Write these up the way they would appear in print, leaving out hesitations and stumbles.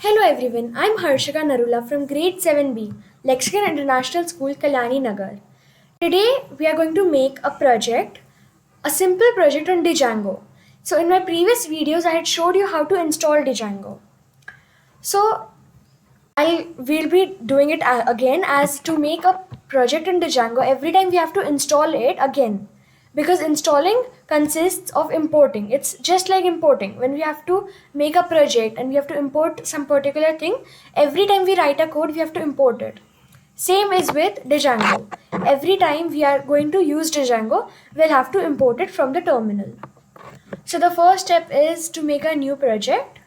Hello everyone, I'm Harshika Narula from Grade 7B, Lexicon International School, Kalyani Nagar. Today we are going to make a simple project on Django. So in my previous videos I had showed you how to install Django. So we'll be doing it again as to make a project in Django. Every time we have to install it again because installing consists of importing. It's just like importing. When we have to make a project and we have to import some particular thing, every time we write a code, we have to import it. Same is with Django. Every time we are going to use Django, we'll have to import it from the terminal. So the first step is to make a new project.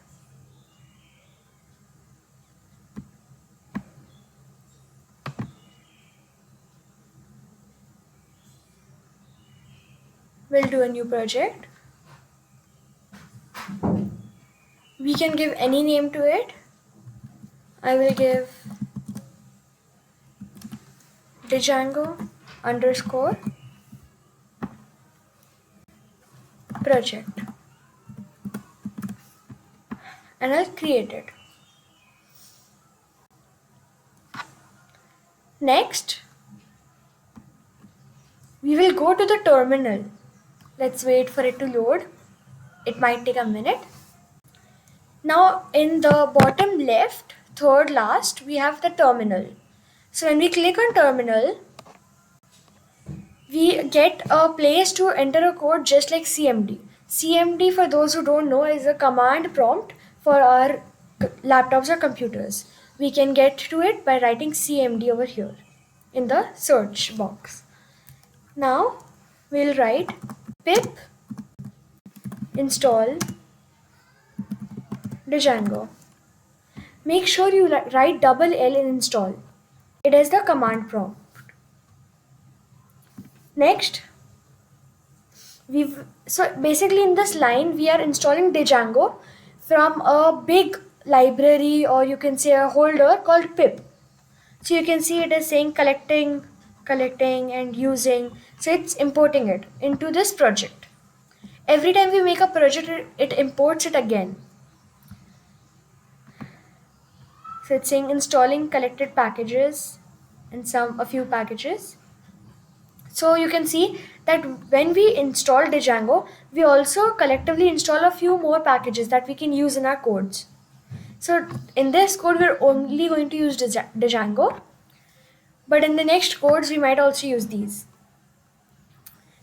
We'll do a new project. We can give any name to it. I will give Django underscore project and I'll create it. Next, we will go to the terminal. Let's wait for it to load. It might take a minute. Now in the bottom left, third last, we have the terminal. So when we click on terminal, we get a place to enter a code just like CMD. CMD, for those who don't know, is a command prompt for our laptops or computers. We can get to it by writing CMD over here in the search box. Now we'll write pip install Django. Make sure you write double L in install. It is the command prompt. Next, so basically in this line we are installing Django from a big library, or you can say a holder called pip. So you can see it is saying collecting and using. So it's importing it into this project. Every time we make a project, it imports it again. So it's saying installing collected packages and a few packages. So you can see that when we install Django, we also collectively install a few more packages that we can use in our codes. So in this code, we're only going to use Django, but in the next codes, we might also use these.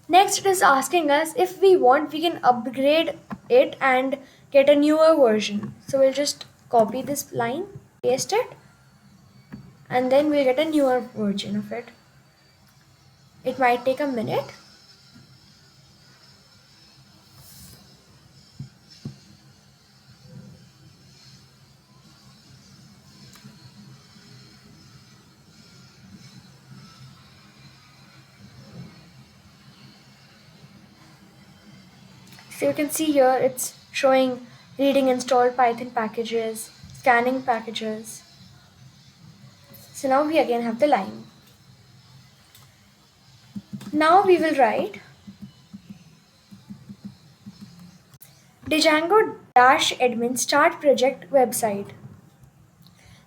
Next, it is asking us if we want, we can upgrade it and get a newer version. So we'll just copy this line, paste it, and then we'll get a newer version of it. It might take a minute. So you can see here it's showing reading installed Python packages, scanning packages. So now we again have the line. Now we will write Django-admin start project website.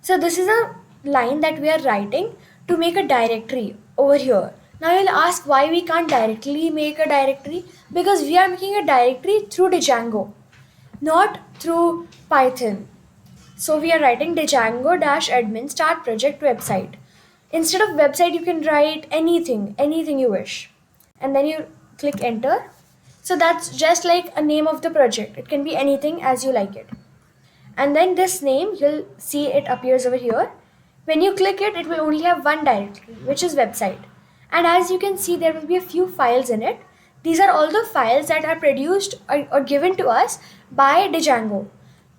So this is a line that we are writing to make a directory over here. Now you'll ask why we can't directly make a directory, because we are making a directory through Django, not through Python. So we are writing Django-admin start project website. Instead of website, you can write anything you wish. And then you click enter. So that's just like a name of the project. It can be anything as you like it. And then this name, you'll see it appears over here. When you click it, it will only have one directory, which is website. And as you can see, there will be a few files in it. These are all the files that are produced or given to us by Django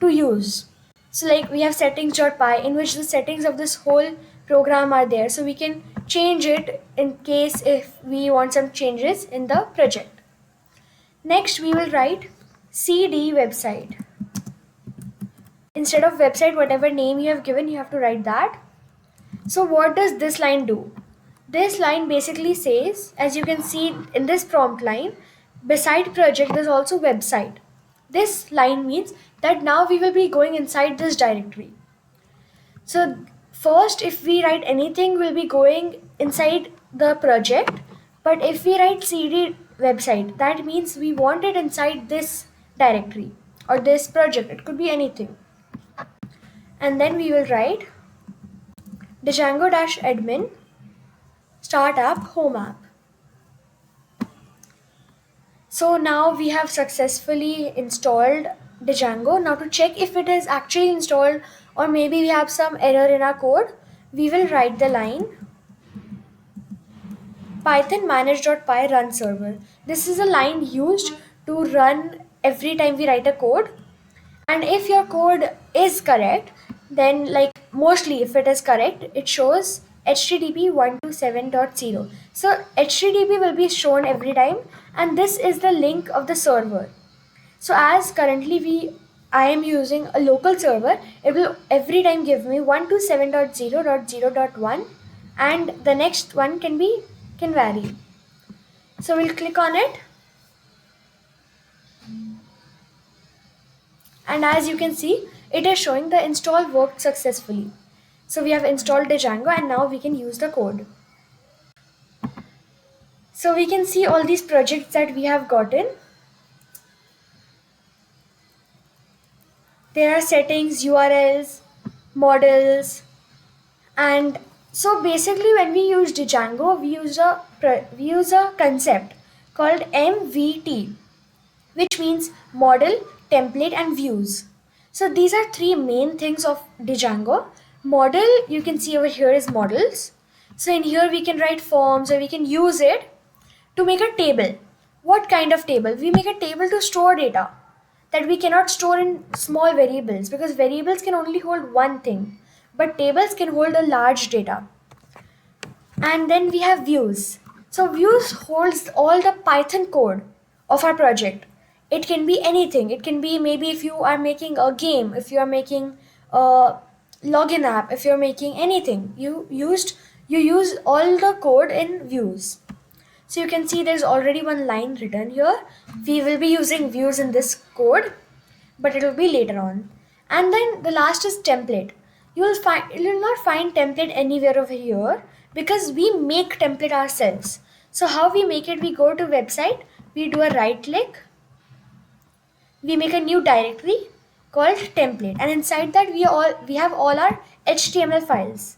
to use. So like we have settings.py in which the settings of this whole program are there. So we can change it in case if we want some changes in the project. Next, we will write cd website. Instead of website, whatever name you have given, you have to write that. So what does this line do? This line basically says, as you can see in this prompt line, beside project there's also website. this line means that now we will be going inside this directory. So first, if we write anything, we'll be going inside the project. But if we write cd website, that means we want it inside this directory or this project. It could be anything. And then we will write Django-admin start app home app. So now we have successfully installed Django. Now to check if it is actually installed or maybe we have some error in our code, we will write the line python manage.py run server. This is a line used to run every time we write a code. And if your code is correct, then like mostly if it is correct, it shows http 127.0. So http will be shown every time, and this is the link of the server. So as currently I am using a local server, it will every time give me 127.0.0.1, and the next one can vary. So we'll click on it. And as you can see, it is showing the install worked successfully. So we have installed Django and now we can use the code. So we can see all these projects that we have gotten. There are settings, URLs, models, and so basically when we use Django, we use a concept called MVT, which means model, template, and views. So these are three main things of Django. Model, you can see over here is models. So in here we can write forms, or we can use it to make a table. What kind of table? We make a table to store data that we cannot store in small variables, because variables can only hold one thing, but tables can hold a large data. And then we have views. So views holds all the Python code of our project. It can be anything. It can be maybe if you are making a game, if you are making a login app, if you're making anything, you use all the code in views. So you can see there's already one line written here. We will be using views in this code, but it will be later on. And then the last is template. You will not find template anywhere over here, because we make template ourselves. So how we make it? We go to website, we do a right click, we make a new directory called template, and inside that we have all our HTML files.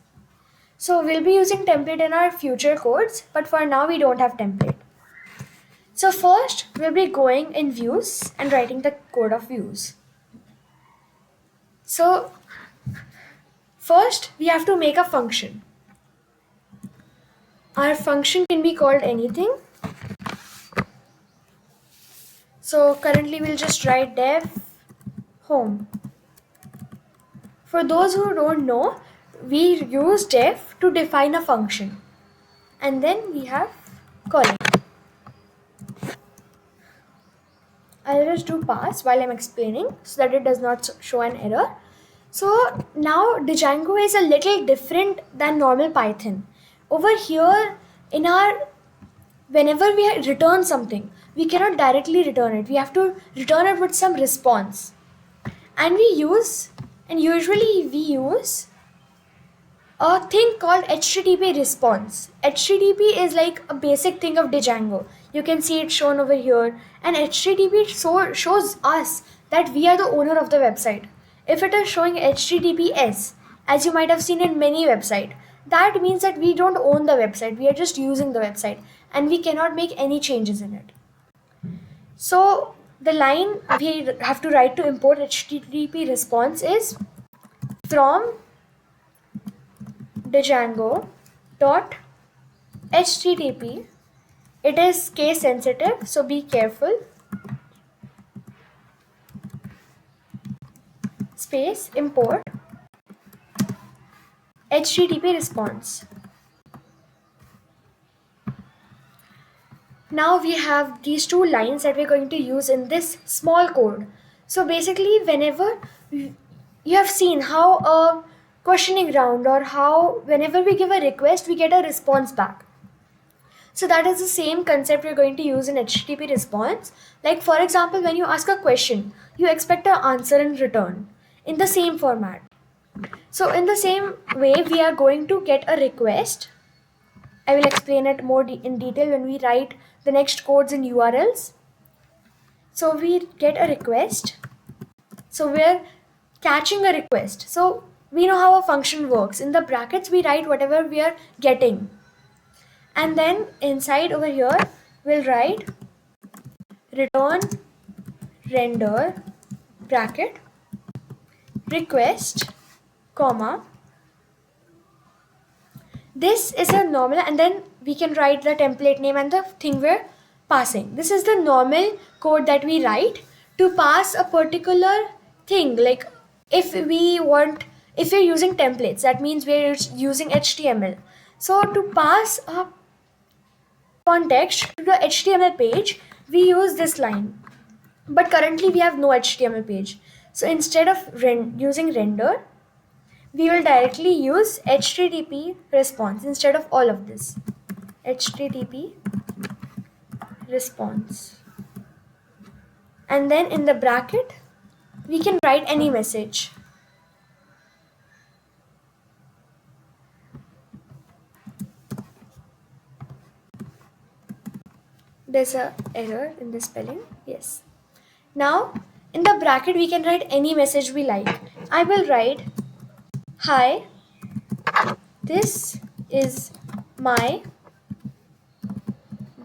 So we'll be using template in our future codes, but for now we don't have template. So first we'll be going in views and writing the code of views. So first we have to make a function. Our function can be called anything. So currently we'll just write def home. For those who don't know, we use def to define a function. And then we have colon. I'll just do pass while I'm explaining so that it does not show an error. So now Django is a little different than normal Python. Over here, whenever we return something, we cannot directly return it. We have to return it with some response. And usually we use a thing called HTTP response. HTTP is like a basic thing of Django. You can see it shown over here. And HTTP shows us that we are the owner of the website. If it is showing HTTPS, as you might have seen in many websites, that means that we don't own the website. We are just using the website and we cannot make any changes in it. So the line we have to write to import HTTP response is from Django.http. It is case sensitive, so be careful. Space import HTTP response. Now we have these two lines that we're going to use in this small code. So basically, whenever you have seen how a questioning round, or how whenever we give a request, we get a response back. So that is the same concept we're going to use in HTTP response. Like for example, when you ask a question, you expect an answer in return in the same format. So in the same way, we are going to get a request. I will explain it more in detail when we write the next codes in URLs. So we get a request. So we're catching a request. So we know how a function works. In the brackets, we write whatever we are getting. And then inside over here, we'll write return render bracket request comma. This is a normal, and then we can write the template name and the thing we're passing. This is the normal code that we write to pass a particular thing. Like if you're using templates, that means we're using HTML. So to pass a context to the HTML page, we use this line. But currently we have no HTML page. So instead of using render, we will directly use HTTP response instead of all of this. HTTP response. And then in the bracket, we can write any message. There's an error in the spelling. Yes. Now, in the bracket, we can write any message we like. I will write, hi, this is my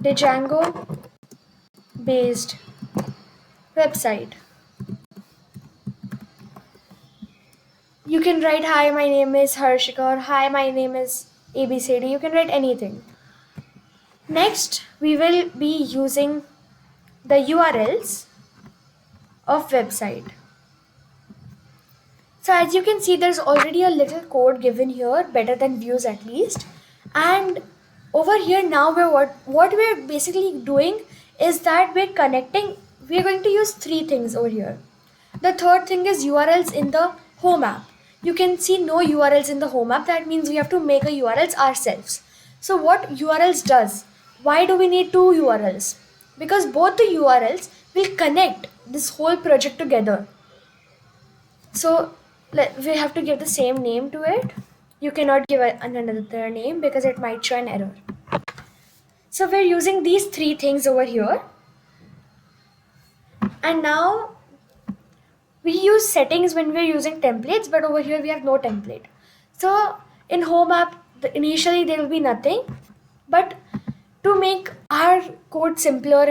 Django based website. You can write, hi, my name is Harshika, or hi, my name is ABCD. You can write anything. Next, we will be using the URLs of website. So as you can see, there's already a little code given here, better than views at least. And over here now, what we're basically doing is that we're going to use three things over here. The third thing is URLs in the home app. You can see no URLs in the home app. That means we have to make a URLs ourselves. So what URLs does? Why do we need two URLs? Because both the URLs will connect this whole project together. So we have to give the same name to it. You cannot give another name because it might show an error. So we're using these three things over here. And now we use settings when we're using templates, but over here we have no template. So in home app, initially there will be nothing, but to make our code simpler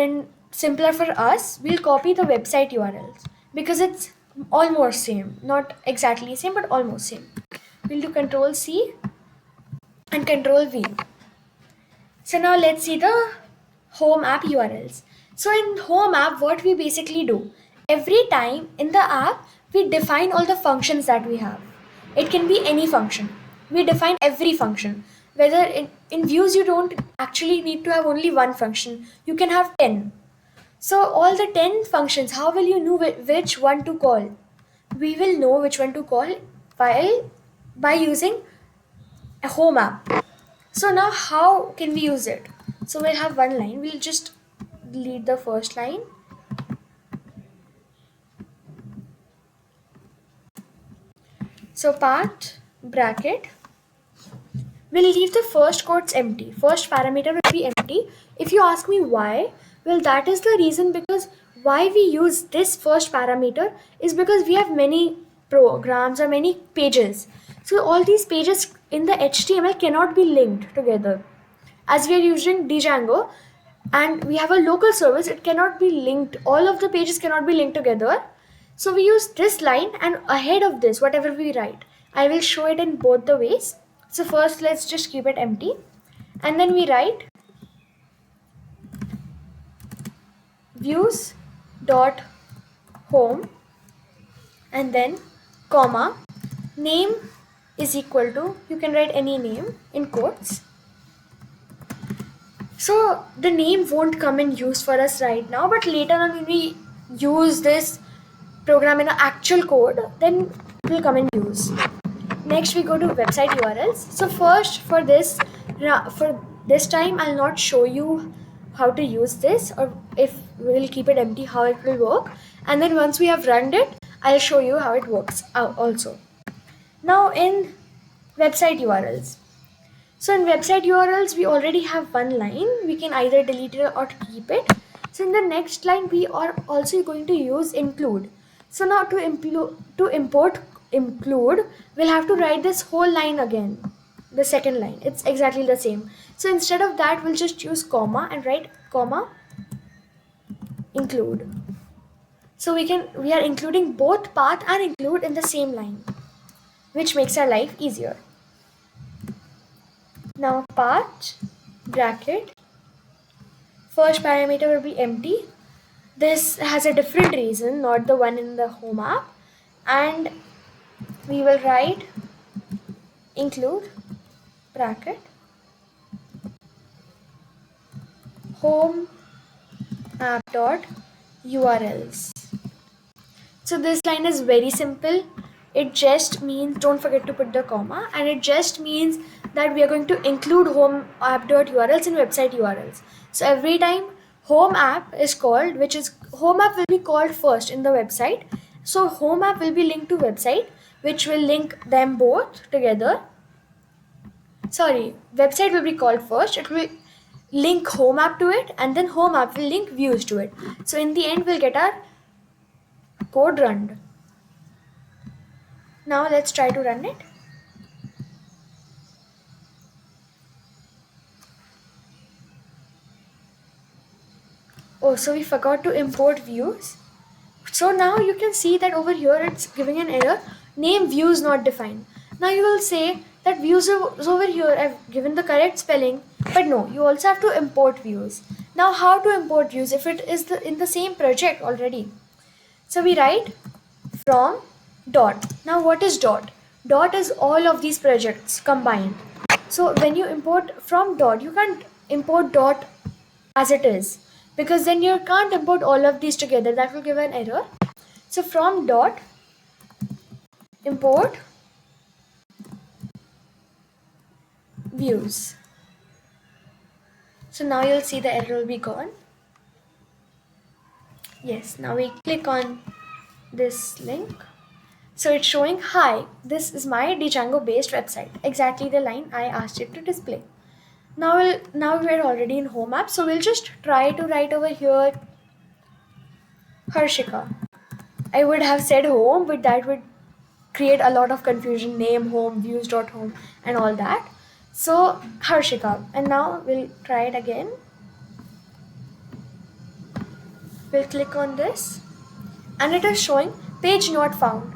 for us, we'll copy the website URLs because it's almost same, not exactly same, but almost same. We'll do Control C and Control V. So now let's see the home app URLs. So in home app, what we basically do, every time in the app, we define all the functions that we have. It can be any function. We define every function. Whether in views, you don't actually need to have only one function. You can have 10. So all the 10 functions, how will you know which one to call? We will know which one to call by using a home app. So now how can we use it? So we'll have one line. We'll just delete the first line. So path bracket. We'll leave the first quotes empty. First parameter will be empty. If you ask me why, well, that is the reason because why we use this first parameter is because we have many programs or many pages. So all these pages in the HTML cannot be linked together. As we are using Django and we have a local service, it cannot be linked. All of the pages cannot be linked together. So we use this line, and ahead of this, whatever we write, I will show it in both the ways. So first let's just keep it empty, and then we write views dot home and then comma name is equal to, you can write any name in quotes. So the name won't come in use for us right now, but later on when we use this program in an actual code, then it will come in use. Next we go to website URLs. So first for this time I'll not show you how to use this, or if we'll keep it empty, how it will work. and then once we have run it, I'll show you how it works also. Now in website URLs. So in website URLs, we already have one line. We can either delete it or keep it. So in the next line, we are also going to use include. So now to import include, we'll have to write this whole line again. The second line, it's exactly the same. So instead of that, we'll just use comma and write comma include. So we are including both path and include in the same line, which makes our life easier. Now path bracket, first parameter will be empty. This has a different reason, not the one in the home app, and we will write include bracket home app dot URLs. So this line is very simple. It just means, don't forget to put the comma, and it just means that we are going to include home app.urls in website URLs. So every time home app is called, which is home app will be called first in the website. So home app will be linked to website, which will link them both together. Sorry, website will be called first. It will link home app to it, and then home app will link views to it. So in the end, we'll get our code run. Now let's try to run it. Oh, so we forgot to import views. So now you can see that over here it's giving an error, name views not defined. Now you will say that views is over here, I've given the correct spelling, but no, you also have to import views. Now how to import views if it is in the same project already? So we write from dot. Now what is dot? Dot is all of these projects combined. So when you import from dot, you can't import dot as it is, because then you can't import all of these together. That will give an error. So from dot import views. So now you'll see the error will be gone. Yes, now we click on this link. So it's showing, hi, this is my Django based website. Exactly the line I asked it to display. Now we're already in home app, so we'll just try to write over here Harshika. I would have said home, but that would create a lot of confusion, name, home, views.home and all that. So Harshika, and now we'll try it again. We'll click on this and it is showing page not found.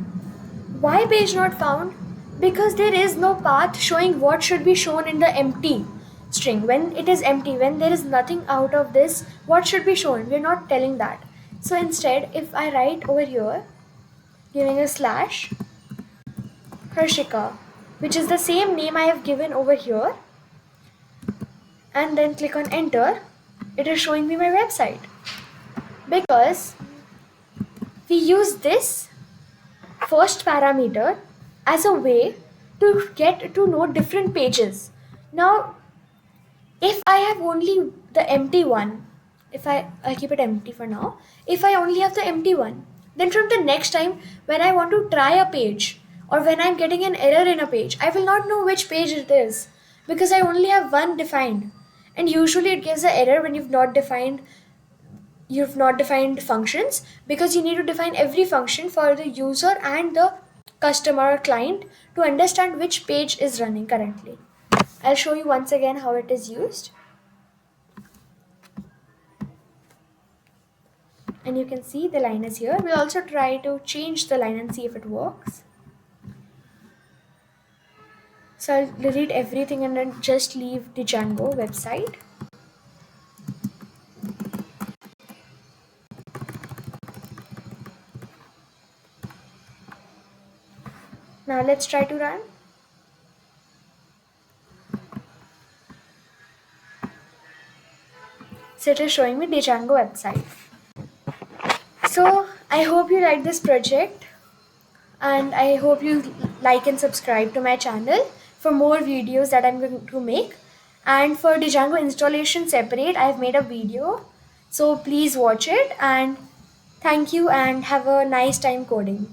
Why page not found? Because there is no path showing what should be shown in the empty string. When it is empty, when there is nothing out of this, what should be shown? We're not telling that. So instead, if I write over here, giving a slash Harshika, which is the same name I have given over here, and then click on enter, it is showing me my website. Because we use this first parameter as a way to get to know different pages. Now, if I have only the empty one, I'll keep it empty for now. If I only have the empty one, then from the next time when I want to try a page or when I'm getting an error in a page, I will not know which page it is because I only have one defined. And usually it gives an error when you've not defined functions, because you need to define every function for the user and the customer or client to understand which page is running currently. I'll show you once again how it is used. And you can see the line is here. We'll also try to change the line and see if it works. So I'll delete everything and then just leave the Django website. Now let's try to run. So it is showing me Django website. So I hope you like this project, and I hope you like and subscribe to my channel for more videos that I'm going to make. And for Django installation separate, I've made a video, so please watch it. And Thank you and have a nice time coding.